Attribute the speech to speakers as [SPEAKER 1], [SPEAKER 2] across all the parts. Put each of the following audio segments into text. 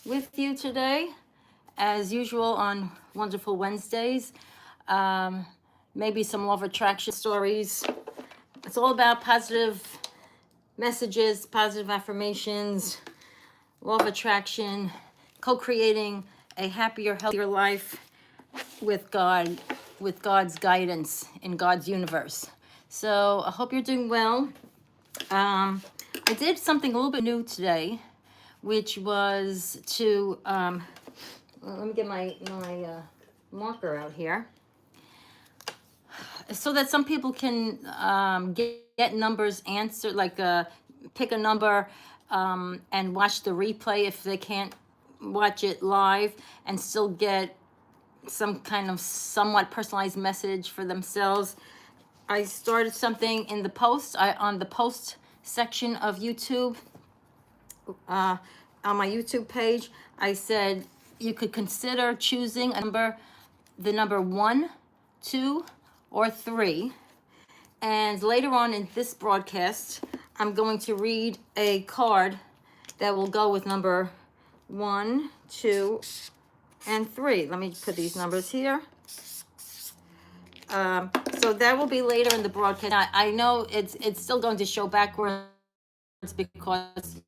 [SPEAKER 1] with you today, as usual on Wonderful Wednesdays. Um, Maybe some law of attraction stories. It's all about positive messages, positive affirmations, law of attraction, co-creating a happier, healthier life with God, with God's guidance in God's universe. So I hope you're doing well. I did something a little bit new today, which was to let me get my marker out here, so that some people can get numbers answered, like pick a number and watch the replay if they can't watch it live, and still get some kind of somewhat personalized message for themselves. I started something in the post, on the post section of YouTube, on my YouTube page. I said you could consider choosing a number, the number 1, 2, or 3. And later on in this broadcast, I'm going to read a card that will go with number 1, 2, and 3. Let me put these numbers here. So that will be later in the broadcast. I know it's still going to show backwards because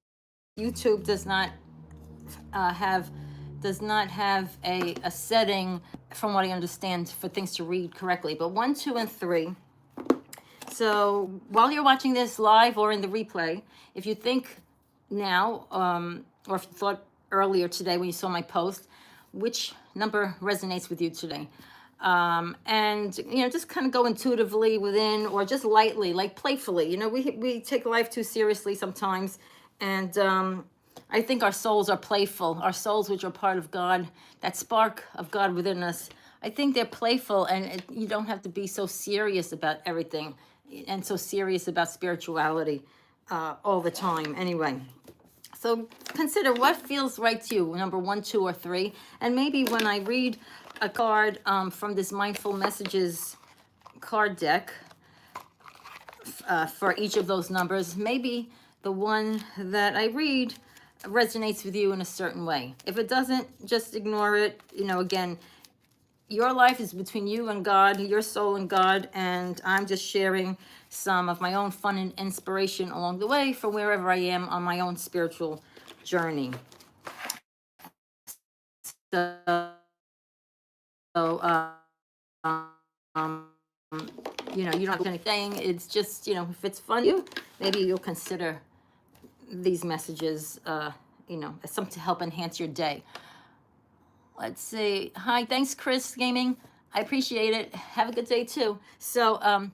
[SPEAKER 1] YouTube does not have a setting, from what I understand, for things to read correctly. But 1, 2, and 3. So while you're watching this live or in the replay, if you think now, or if you thought earlier today when you saw my post, which number resonates with you today? And just kind of go intuitively within, or just lightly, like playfully. We take life too seriously sometimes, and I think our souls are playful. Our souls, which are part of God, that spark of God within us, I think they're playful, and you don't have to be so serious about everything, and so serious about spirituality all the time. Anyway. So consider what feels right to you, number 1, 2, or 3. And maybe when I read a card from this Mindful Messages card deck for each of those numbers, maybe the one that I read resonates with you in a certain way. If it doesn't, just ignore it. Again, your life is between you and God, your soul and God, and I'm just sharing some of my own fun and inspiration along the way from wherever I am on my own spiritual journey. So, you don't have anything. It's just, if it's fun to you, maybe you'll consider these messages, as something to help enhance your day. Let's see. Hi, thanks, Chris Gaming. I appreciate it. Have a good day too. So,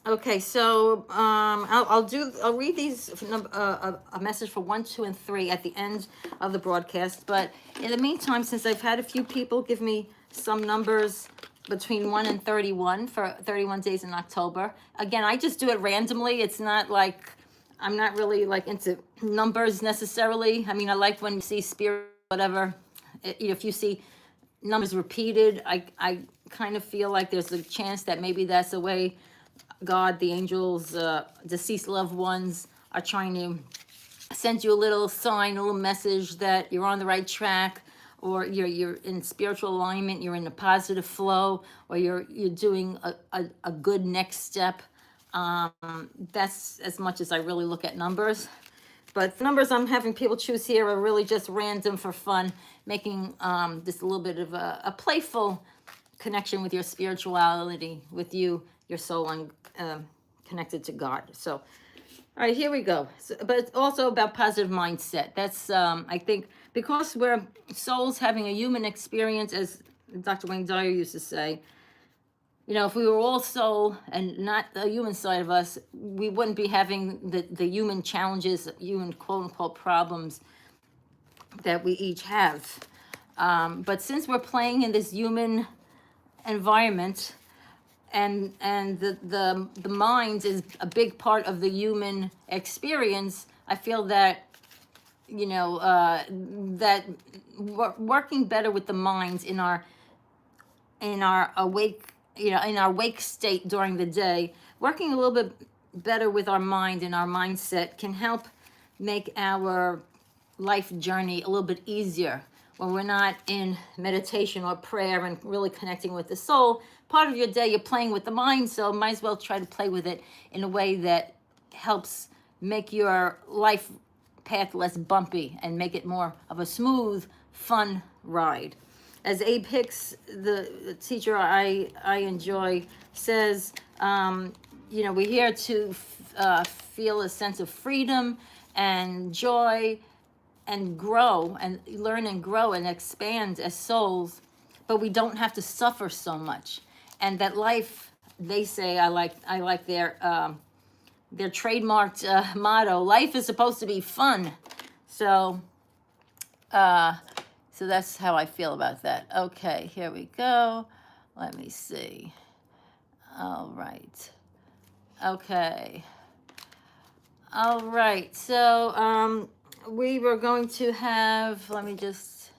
[SPEAKER 1] okay, so I'll read these a message for 1, 2, and 3 at the end of the broadcast. But in the meantime, since I've had a few people give me some numbers between 1 and 31 for 31 days in October. Again, I just do it randomly. It's not like I'm not really like into numbers necessarily. I mean, I like when you see spirit, whatever. If you see numbers repeated, I kind of feel like there's a chance that maybe that's the way God, the angels, deceased loved ones are trying to send you a little sign, a little message that you're on the right track, or you're in spiritual alignment, you're in a positive flow, or you're doing a good next step. That's as much as I really look at numbers. But the numbers I'm having people choose here are really just random for fun, making just a little bit of a playful connection with your spirituality, with you, your soul, and connected to God. So, all right, here we go. So, but it's also about positive mindset. That's, I think, because we're souls having a human experience, as Dr. Wayne Dyer used to say, if we were all soul and not the human side of us, we wouldn't be having the human challenges, human quote-unquote problems that we each have. But since we're playing in this human environment, and the mind is a big part of the human experience, I feel that that working better with the minds in our awake, in our wake state during the day, working a little bit better with our mind and our mindset can help make our life journey a little bit easier. When we're not in meditation or prayer and really connecting with the soul, part of your day you're playing with the mind, so might as well try to play with it in a way that helps make your life path less bumpy and make it more of a smooth, fun ride. As Abe Hicks, the teacher I enjoy, says, we're here to feel a sense of freedom and joy and grow and learn and grow and expand as souls, but we don't have to suffer so much. And that life, they say, I like their trademarked motto, life is supposed to be fun. So that's how I feel about that. Okay, here we go. Let me see. All right. Okay. All right. So we were going to have, let me just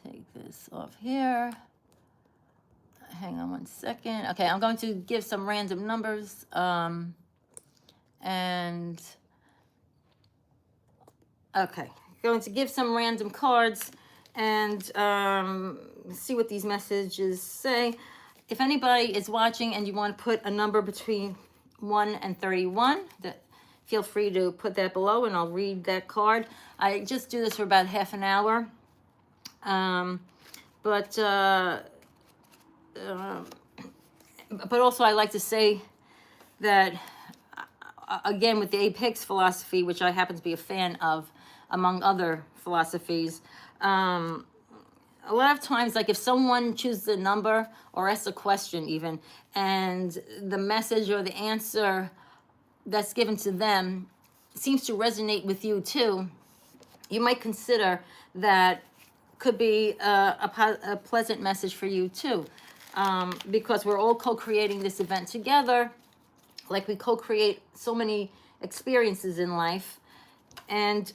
[SPEAKER 1] take this off here. Hang on one second. Okay, I'm going to give some random numbers. And okay, going to give some random cards and see what these messages say. If anybody is watching and you want to put a number between 1 and 31, feel free to put that below and I'll read that card. I just do this for about half an hour. But also I like to say that, again, with the Abe Hicks philosophy, which I happen to be a fan of, among other philosophies, a lot of times, like if someone chooses a number or asks a question even, and the message or the answer that's given to them seems to resonate with you too, you might consider that could be a pleasant message for you too, because we're all co-creating this event together, like we co-create so many experiences in life. And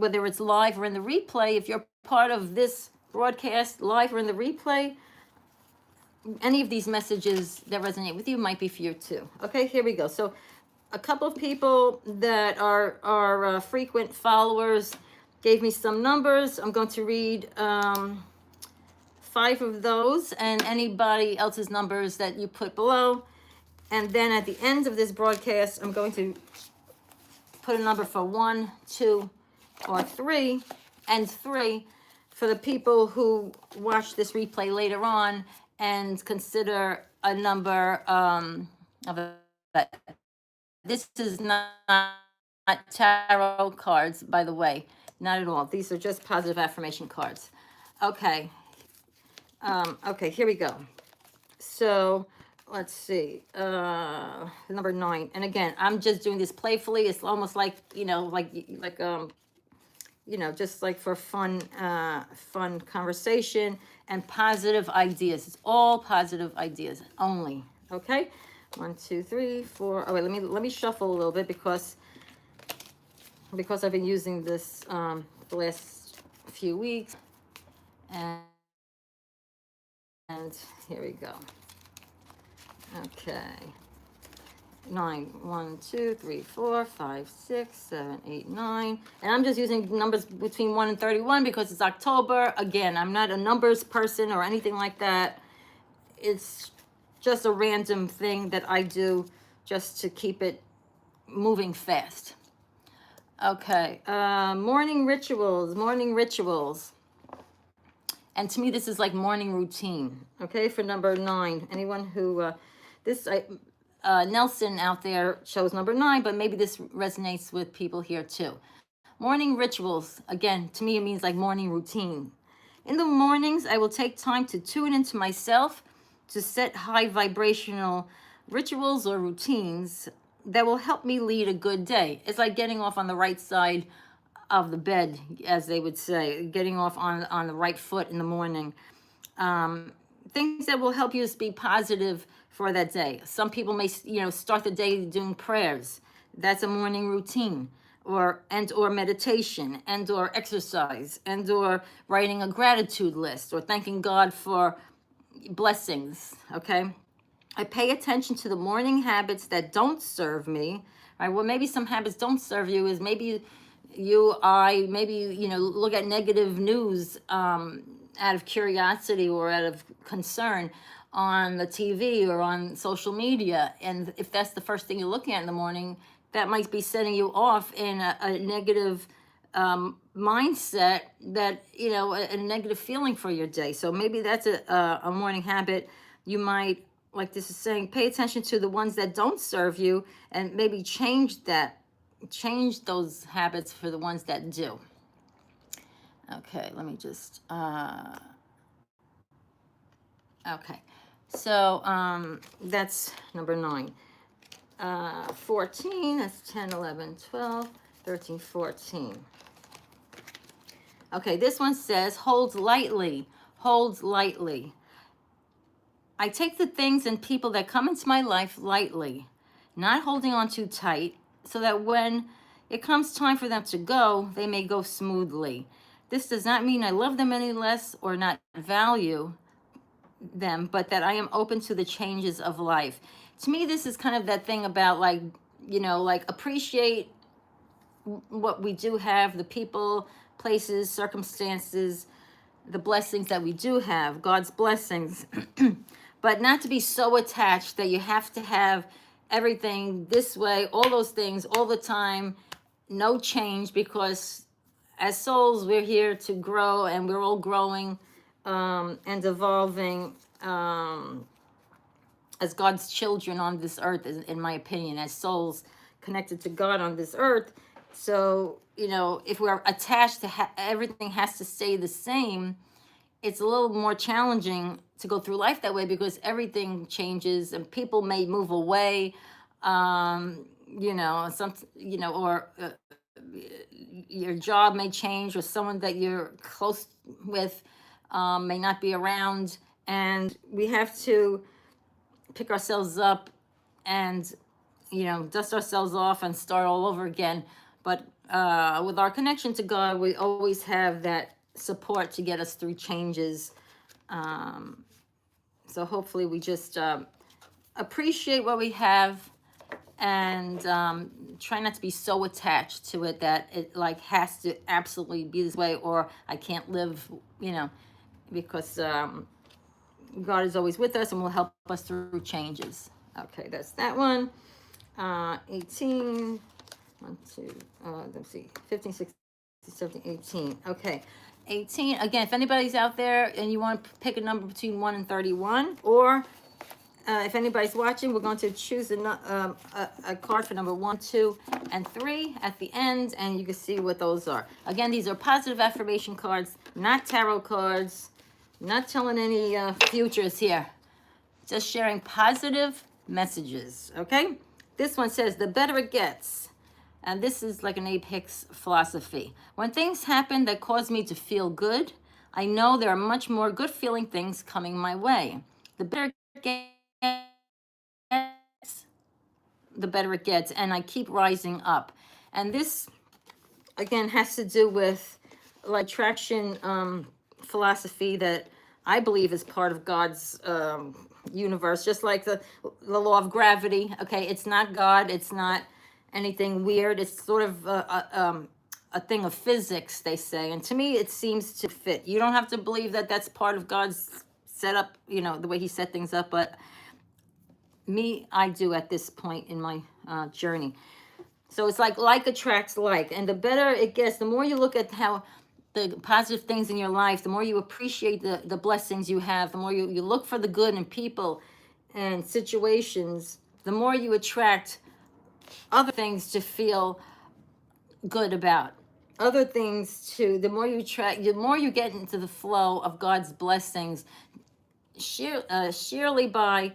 [SPEAKER 1] whether it's live or in the replay, if you're part of this broadcast, live or in the replay, any of these messages that resonate with you might be for you too. Okay, here we go. So a couple of people that are frequent followers gave me some numbers. I'm going to read 5 of those and anybody else's numbers that you put below. And then at the end of this broadcast, I'm going to put a number for 1, 2, or 3, and 3 for the people who watch this replay later on and consider a number of a. This is not tarot cards, by the way, not at all. These are just positive affirmation cards. Okay. Okay, here we go. So let's see, number 9. And again, I'm just doing this playfully. It's almost like, just like for fun conversation and positive ideas. It's all positive ideas only. Okay. 1, 2, 3, 4. Oh wait, let me shuffle a little bit because I've been using this the last few weeks. And here we go. Okay. 9, 1, 2, 3, 4, 5, 6, 7, 8, 9. And I'm just using numbers between 1 and 31 because it's October. Again, I'm not a numbers person or anything like that. It's just a random thing that I do just to keep it moving fast. Okay. Morning rituals. And to me, this is like morning routine. Okay, for number 9. Anyone who Nelson out there chose number 9, but maybe this resonates with people here too. Morning rituals, again, to me it means like morning routine. In the mornings, I will take time to tune into myself, to set high vibrational rituals or routines that will help me lead a good day. It's like getting off on the right side of the bed, as they would say, getting off on the right foot in the morning. Things that will help you to be positive for that day. Some people may, start the day doing prayers. That's a morning routine, or meditation, or exercise, or writing a gratitude list, or thanking God for blessings. Okay. I pay attention to the morning habits that don't serve me. Right. Well, maybe some habits don't serve you is maybe Maybe, look at negative news out of curiosity or out of concern on the TV or on social media. And if that's the first thing you're looking at in the morning, that might be setting you off in a negative mindset, that, a negative feeling for your day. So maybe that's a morning habit. You might, like this is saying, pay attention to the ones that don't serve you and maybe change those habits for the ones that do. Okay, let me just, okay. So that's number 9. 14, that's 10, 11, 12, 13, 14. Okay, this one says, holds lightly. I take the things and people that come into my life lightly, not holding on too tight, so that when it comes time for them to go, they may go smoothly. This does not mean I love them any less or not value them, but that I am open to the changes of life. To me, this is kind of that thing about like appreciate what we do have, the people, places, circumstances, the blessings that we do have, God's blessings, but not to be so attached that you have to have everything this way, all those things all the time, no change, because as souls, we're here to grow, and we're all growing and evolving as God's children on this earth, in my opinion, as souls connected to God on this earth. So, if we're attached to everything has to stay the same, it's a little more challenging to go through life that way, because everything changes and people may move away, or your job may change, or someone that you're close with may not be around, and we have to pick ourselves up and dust ourselves off and start all over again. But with our connection to God, we always have that support to get us through changes. So hopefully we just appreciate what we have, and try not to be so attached to it that it like has to absolutely be this way, or I can't live, because God is always with us and will help us through changes. Okay, that's that one. 18, 1, 2, let's see, 15, 16, 17, 18. Okay, 18. Again, if anybody's out there and you want to pick a number between 1 and 31, or if anybody's watching, we're going to choose a card for number 1, 2, and 3 at the end, and you can see what those are. Again, these are positive affirmation cards, not tarot cards, not telling any futures here, just sharing positive messages, okay? This one says, the better it gets. And this is like an Abe Hicks philosophy. When things happen that cause me to feel good, I know there are much more good feeling things coming my way. The better it gets, the better it gets, and I keep rising up. And this, again, has to do with like attraction philosophy that I believe is part of God's universe, just like the law of gravity. Okay, it's not God, it's not anything weird. It's sort of a thing of physics, they say. And to me, it seems to fit. You don't have to believe that that's part of God's setup, the way he set things up. But me, I do at this point in my journey. So it's like attracts like. And the better it gets, the more you look at how the positive things in your life, the more you appreciate the blessings you have, the more you look for the good in people and situations, the more you attract other things to feel good about. Other things to, the more you attract, the more you get into the flow of God's blessings, sheerly by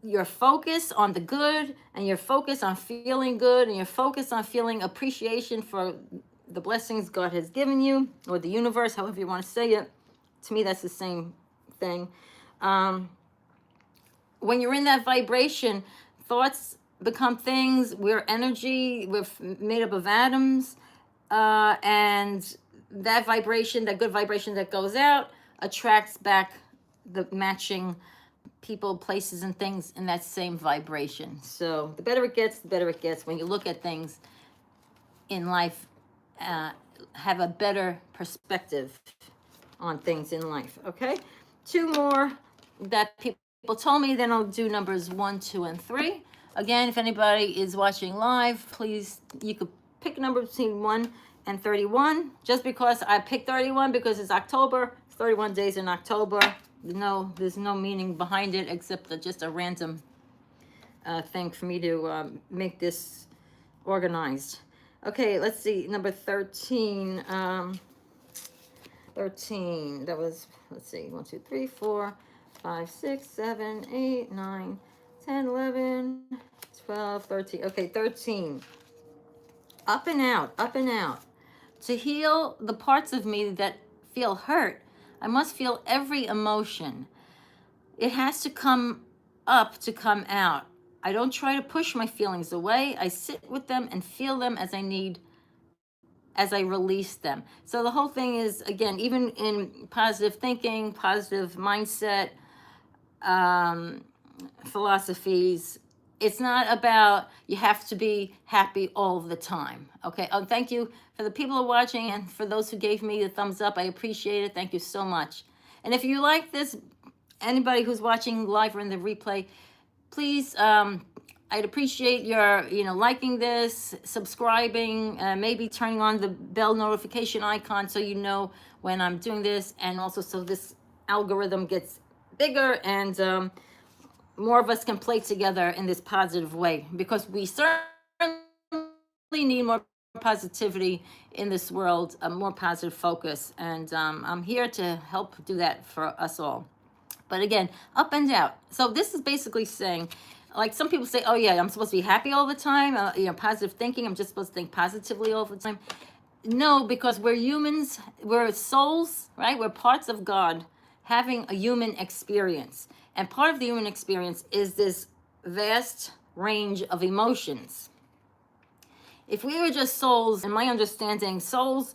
[SPEAKER 1] your focus on the good, and your focus on feeling good, and your focus on feeling appreciation for the blessings God has given you, or the universe, however you want to say it. To me, that's the same thing. When you're in that vibration, thoughts become things. We're energy. We're made up of atoms. And that vibration, that good vibration that goes out, attracts back the matching people, places, and things in that same vibration. So the better it gets, the better it gets when you look at things in life have a better perspective on things in life. Okay, two more that people told me, then I'll do numbers 1, 2, and 3. Again, if anybody is watching live, please, you could pick a number between 1 and 31. Just because I picked 31 because it's October, it's 31 days in October. No, there's no meaning behind it except just a random thing for me to make this organized. Okay, let's see, number 13. 13, that was, let's see, 1, 2, 3, 4, 5, 6, 7, 8, 9, 10, 11, 12, 13. Okay, 13. Up and out, up and out. To heal the parts of me that feel hurt, I must feel every emotion. It has to come up to come out. I don't try to push my feelings away. I sit with them and feel them as I need, as I release them. So the whole thing is, again, even in positive thinking, positive mindset, philosophies, it's not about you have to be happy all the time. Okay. Thank you for the people who are watching and for those who gave me the thumbs up. I appreciate it. Thank you so much. And if you like this, anybody who's watching live or in the replay, please, I'd appreciate your, liking this, subscribing, maybe turning on the bell notification icon so you know when I'm doing this, and also so this algorithm gets bigger and more of us can play together in this positive way, because we certainly need more positivity in this world, a more positive focus, and I'm here to help do that for us all. But again, up and out. So this is basically saying, like some people say, oh yeah, I'm supposed to be happy all the time, positive thinking, I'm just supposed to think positively all the time. No, because we're humans, we're souls, right? We're parts of God having a human experience. And part of the human experience is this vast range of emotions. If we were just souls, in my understanding, souls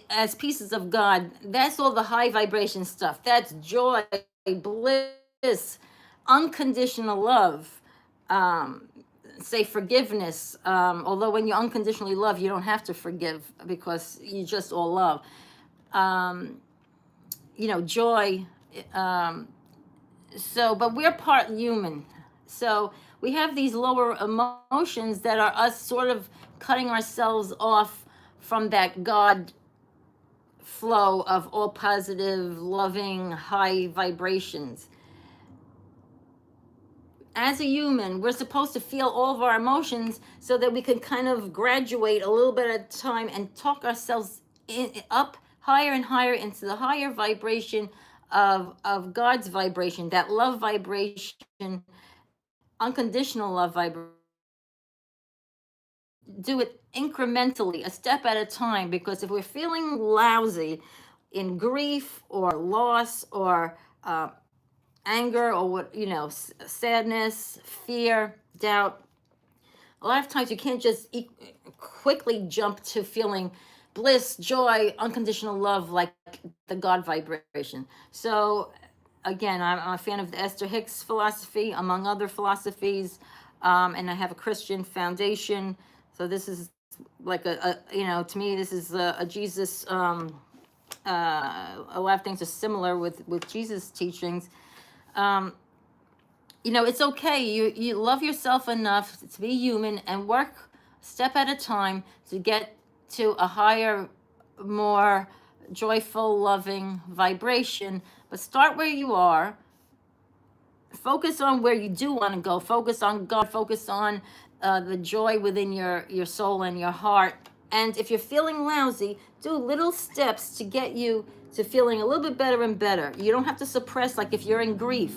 [SPEAKER 1] as pieces of God, that's all the high vibration stuff. That's joy, bliss, unconditional love, say forgiveness. Although when you unconditionally love, you don't have to forgive because you just all love. Joy. But we're part human. So we have these lower emotions that are us sort of cutting ourselves off from that God flow of all positive, loving, high vibrations. As a human, we're supposed to feel all of our emotions so that we can kind of graduate a little bit at a time and talk ourselves up higher and higher into the higher vibration of God's vibration, that love vibration, unconditional love vibration. Do it incrementally, a step at a time, because if we're feeling lousy in grief or loss or anger or sadness, fear, doubt, a lot of times you can't just quickly jump to feeling bliss, joy, unconditional love like the God vibration. So again, I'm a fan of the Esther Hicks philosophy, among other philosophies, and I have a Christian foundation. So this is like to me, this is a Jesus. A lot of things are similar with Jesus' teachings. It's okay. You love yourself enough to be human and work step at a time to get to a higher, more joyful, loving vibration. But start where you are. Focus on where you do want to go. Focus on God. Focus on the joy within your soul and your heart. And if you're feeling lousy, do little steps to get you to feeling a little bit better and better. You don't have to suppress, like if you're in grief.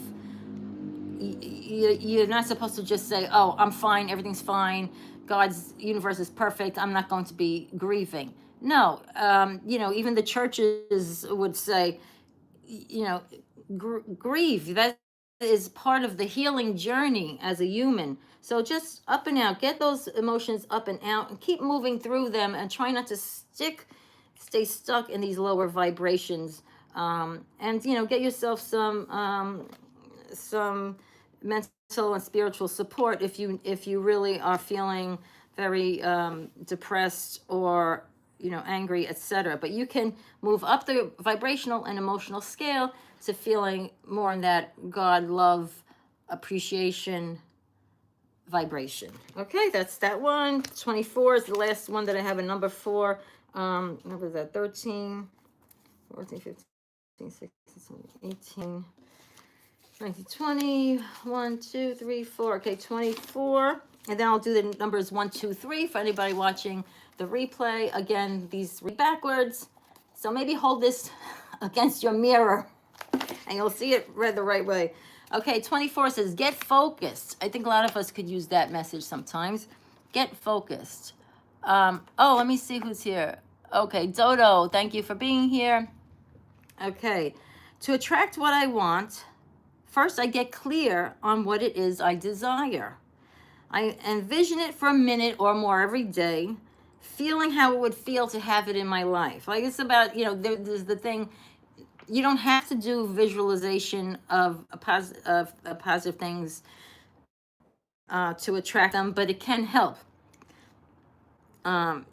[SPEAKER 1] You're not supposed to just say, oh, I'm fine, everything's fine, God's universe is perfect, I'm not going to be grieving. No, even the churches would say, grieve. That is part of the healing journey as a human. So just up and out, get those emotions up and out and keep moving through them and try not to stay stuck in these lower vibrations. And, get yourself some mental and spiritual support if you really are feeling very depressed or, angry, etc. But you can move up the vibrational and emotional scale to feeling more in that God, love, appreciation vibration. Okay, that's that one. 24 is the last one that I have a number for. What was that? 13, 14, 15, 16, 17, 18, 19, 20, 1, 2, 3, 4. Okay, 24. And then I'll do the numbers 1, 2, 3 for anybody watching the replay. Again, these read backwards. So maybe hold this against your mirror and you'll see it read the right way. Okay, 24 says, get focused. I think a lot of us could use that message sometimes. Get focused. Let me see who's here. Okay, Dodo, thank you for being here. Okay, to attract what I want, first I get clear on what it is I desire. I envision it for a minute or more every day, feeling how it would feel to have it in my life. Like it's about, there's the thing, you don't have to do visualization of positive things to attract them, but it can help, to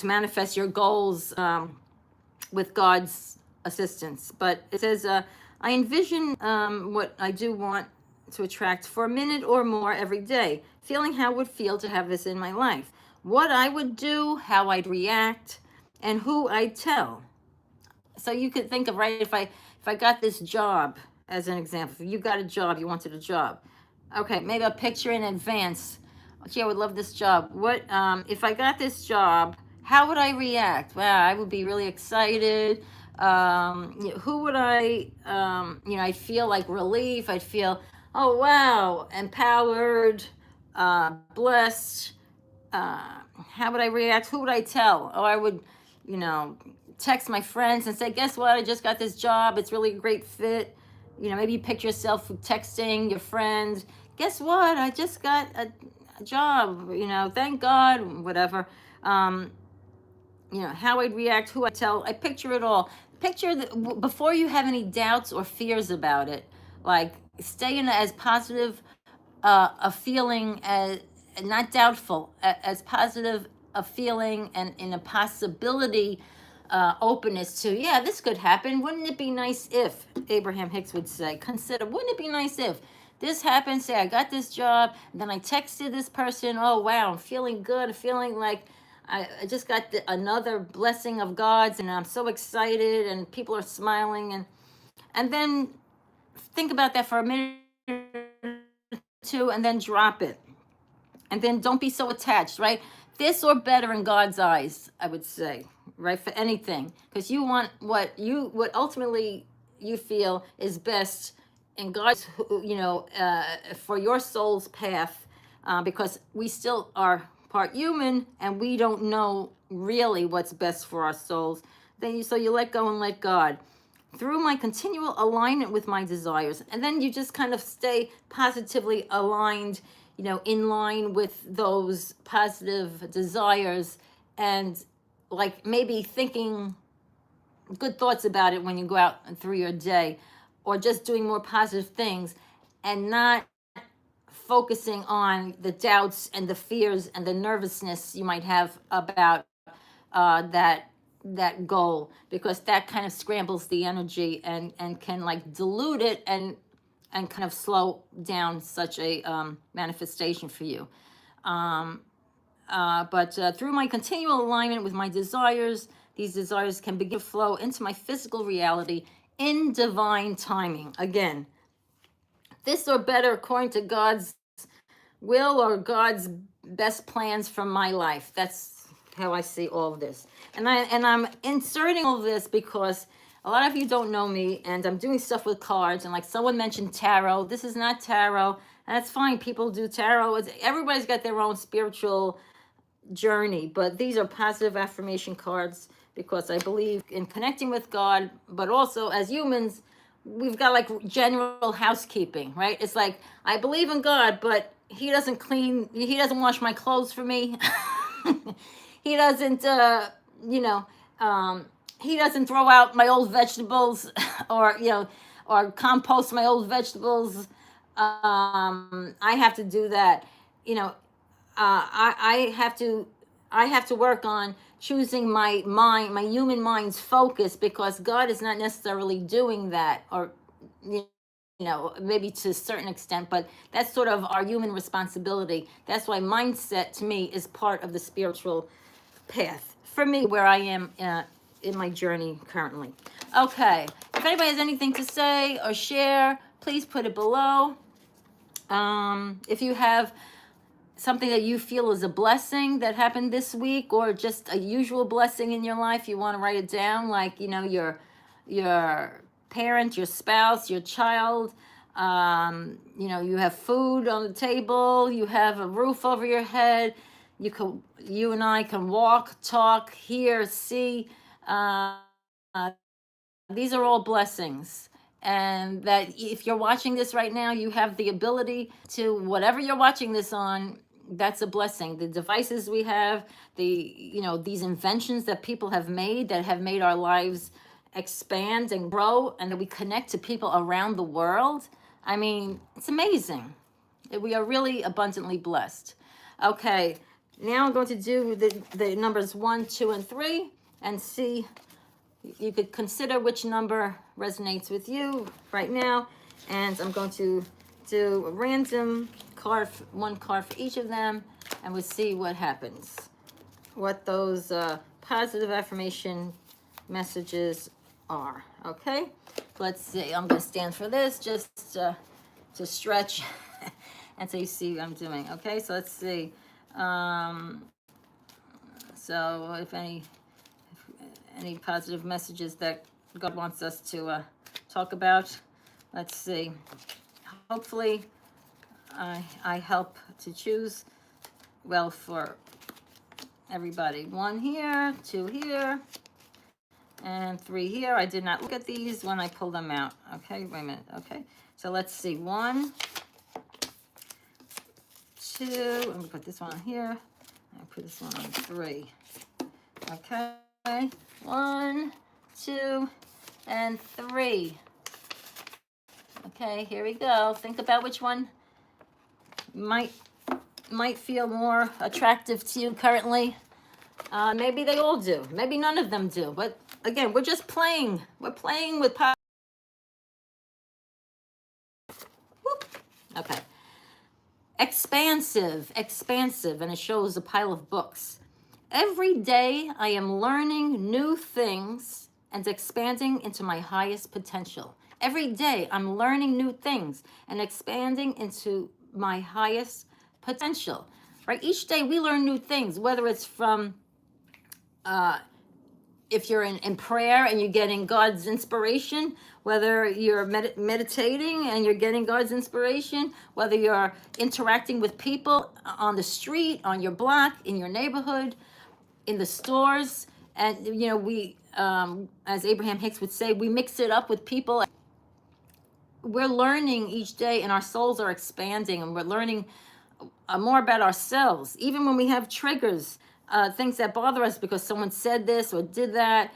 [SPEAKER 1] manifest your goals with God's assistance. But it says, I envision what I do want to attract for a minute or more every day, feeling how it would feel to have this in my life, what I would do, how I'd react, and who I'd tell. So you could think of, right, if I got this job, as an example, if you got a job, you wanted a job. Okay, maybe a picture in advance. Gee, I would love this job. What, if I got this job, how would I react? Well, I would be really excited. Who would I'd feel like relief. I'd feel, oh, wow, empowered, blessed. How would I react? Who would I tell? Oh, I would, text my friends and say, guess what? I just got this job. It's really a great fit. Maybe you picture yourself texting your friend. Guess what? I just got a job. Thank God, whatever. How I'd react, who I tell. I picture it all. Picture that before you have any doubts or fears about it. Like stay in as positive a feeling as not doubtful, as positive a feeling and in a possibility. Openness to, yeah, this could happen. Wouldn't it be nice if, Abraham Hicks would say, consider, wouldn't it be nice if this happened? Say I got this job, and then I texted this person, oh wow, I'm feeling good, feeling like I just got another blessing of God's, and I'm so excited, and people are smiling, and then think about that for a minute or two, and then drop it. And then don't be so attached, right? This or better in God's eyes, I would say, right? For anything, because you want what ultimately you feel is best in God's, for your soul's path, because we still are part human and we don't know really what's best for our souls. So you let go and let God. Through my continual alignment with my desires, and then you just kind of stay positively aligned, in line with those positive desires, and like maybe thinking good thoughts about it when you go out through your day, or just doing more positive things and not focusing on the doubts and the fears and the nervousness you might have about that goal, because that kind of scrambles the energy and can like dilute it and kind of slow down such a manifestation for you. But through my continual alignment with my desires, these desires can begin to flow into my physical reality in divine timing. Again, this or better according to God's will or God's best plans for my life. That's how I see all of this. And I'm inserting all this because a lot of you don't know me, and I'm doing stuff with cards, and like someone mentioned tarot. This is not tarot, and that's fine. People do tarot. Everybody's got their own spiritual journey, but these are positive affirmation cards because I believe in connecting with God, but also as humans, we've got like general housekeeping, right? It's like, I believe in God, but he doesn't wash my clothes for me. He doesn't, he doesn't throw out my old vegetables or compost my old vegetables. I have to do that. I have to work on choosing my mind, my human mind's focus, because God is not necessarily doing that, or you maybe to a certain extent, but that's sort of our human responsibility. That's why mindset to me is part of the spiritual path for me, where I am in my journey currently. Okay, if anybody has anything to say or share, please put it below. If you have something that you feel is a blessing that happened this week, or just a usual blessing in your life, you want to write it down, like your parent, your spouse, your child. You have food on the table, you have a roof over your head, you and I can walk, talk, hear, see. uh, these are all blessings. And that if you're watching this right now, you have the ability to, whatever you're watching this on, that's a blessing. The devices we have, these inventions that people have made, that have made our lives expand and grow, and that we connect to people around the world. I mean, it's amazing. We are really abundantly blessed. Okay, now I'm going to do the numbers 1, 2, and 3, and see. You could consider which number resonates with you right now. And I'm going to do a random card, one card for each of them, and we'll see what happens. What those positive affirmation messages are. Okay? Let's see. I'm going to stand for this just to stretch and so you see what I'm doing. Okay? So let's see. So if any positive messages that God wants us to talk about. Let's see. Hopefully, I help to choose well for everybody. 1 here, 2 here, and 3 here. I did not look at these when I pulled them out. Okay, wait a minute. Okay, so let's see. 1, 2. I'm going to put this one on here. I'll put this one on 3. Okay. 1, 2, and 3. Okay, here we go. Think about which one might feel more attractive to you currently. Maybe they all do. Maybe none of them do. But again, we're just playing. We're playing with power. Okay. Expansive, and it shows a pile of books. Every day I am learning new things and expanding into my highest potential. Every day I'm learning new things and expanding into my highest potential. Right? Each day we learn new things, whether it's from if you're in prayer and you're getting God's inspiration, whether you're meditating and you're getting God's inspiration, whether you're interacting with people on the street, on your block, in your neighborhood, in the stores. And we as Abraham Hicks would say, we mix it up with people. We're learning each day, and our souls are expanding, and we're learning more about ourselves. Even when we have triggers, things that bother us because someone said this or did that,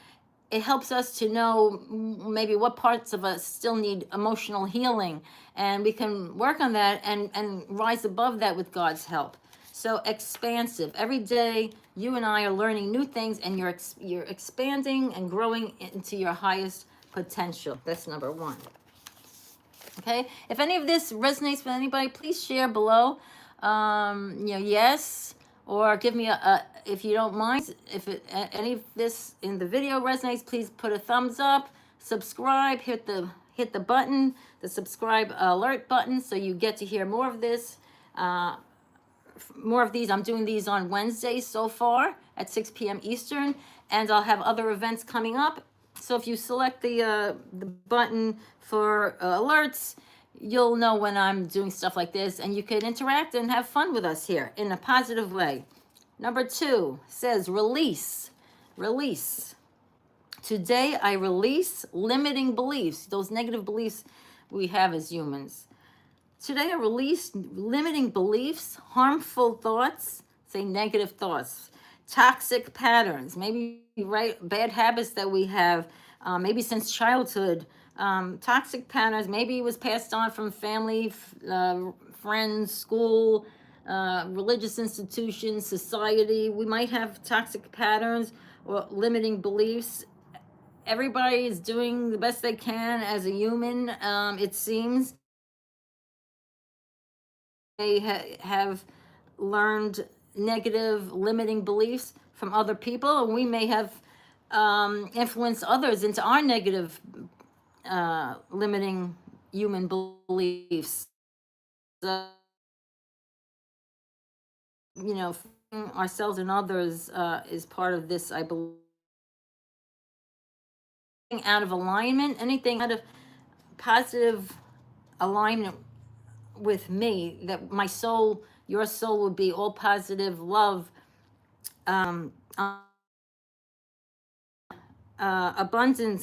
[SPEAKER 1] it helps us to know maybe what parts of us still need emotional healing, and we can work on that and rise above that with God's help. So expansive. Every day, you and I are learning new things, and you're expanding and growing into your highest potential. That's number 1. Okay. If any of this resonates with anybody, please share below. Yes, or give me if you don't mind. If any of this in the video resonates, please put a thumbs up. Subscribe. Hit the button, the subscribe alert button, so you get to hear more of this. More of these. I'm doing these on Wednesdays so far at 6 p.m. Eastern, and I'll have other events coming up. So if you select the button for alerts, you'll know when I'm doing stuff like this, and you can interact and have fun with us here in a positive way. Number 2 says release. Release. Today I release limiting beliefs, those negative beliefs we have as humans. Today I release limiting beliefs, harmful thoughts, say negative thoughts, toxic patterns, maybe bad habits that we have, maybe since childhood, toxic patterns, maybe it was passed on from family, friends, school, religious institutions, society. We might have toxic patterns or limiting beliefs. Everybody is doing the best they can as a human, it seems. They have learned negative, limiting beliefs from other people, and we may have influenced others into our negative, limiting human beliefs. So, ourselves and others is part of this, I believe. Out of alignment, anything out of positive alignment with me, that my soul, your soul would be all positive love, abundance